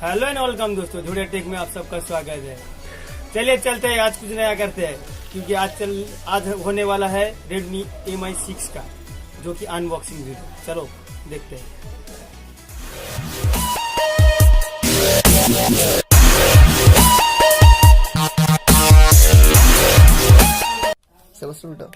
Hello and welcome दोस्तों, झूठे take में आप सबका स्वागत है। चलिए चलते हैं, आज कुछ नया करते हैं क्योंकि आज होने वाला है Redmi Mi 6 का, जो कि अनबॉक्सिंग वीडियो। चलो देखते हैं। सबसे उल्टा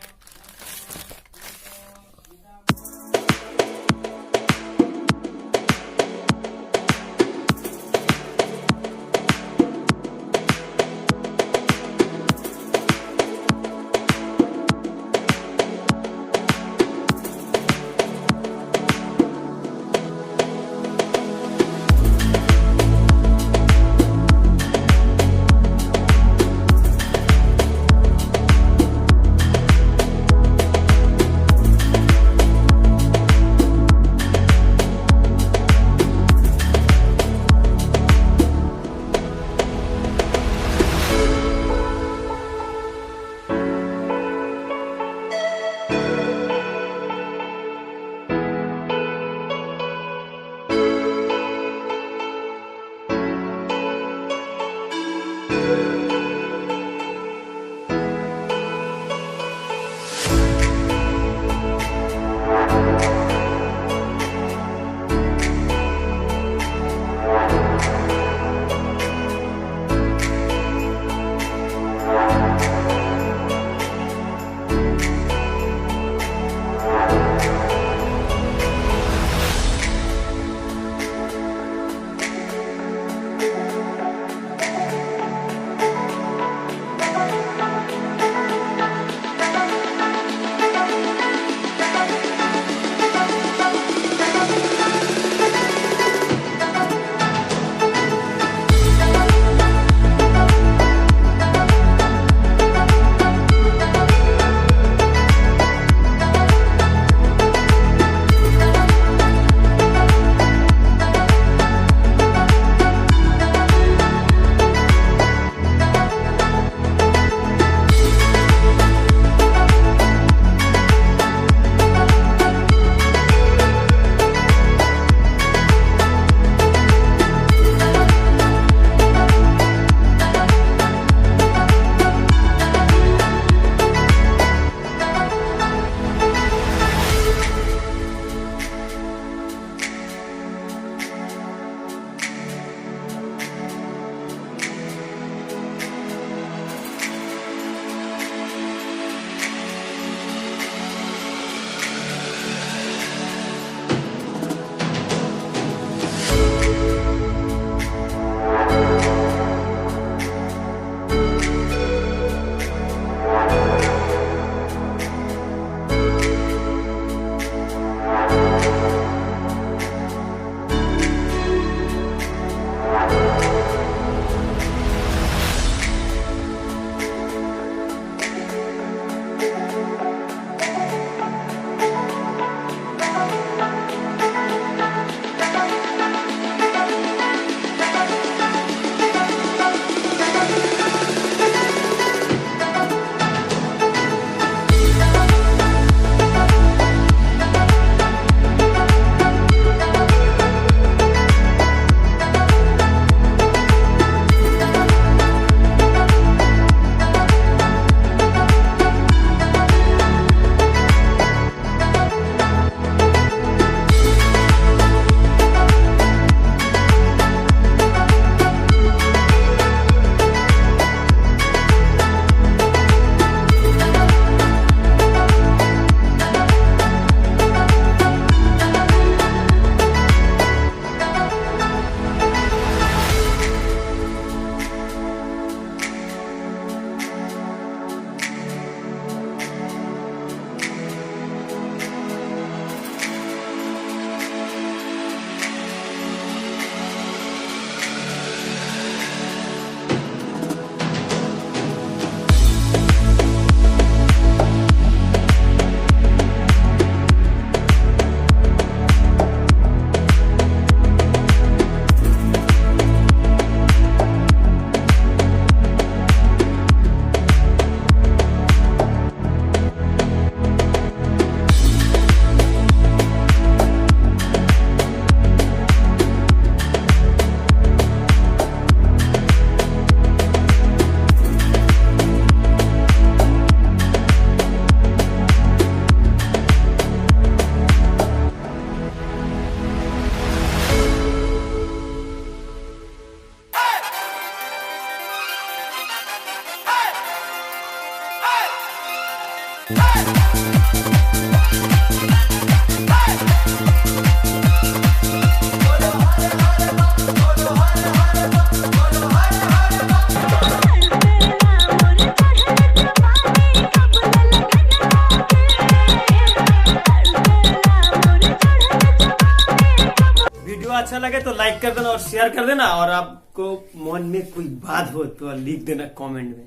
अच्छा लगे तो लाइक कर देना और शेयर कर देना, और आपको मन में कोई बात हो तो लिख देना कमेंट में।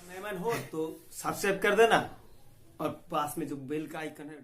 मेहमान हो तो सब्सक्राइब कर देना और पास में जो बेल का आइकन है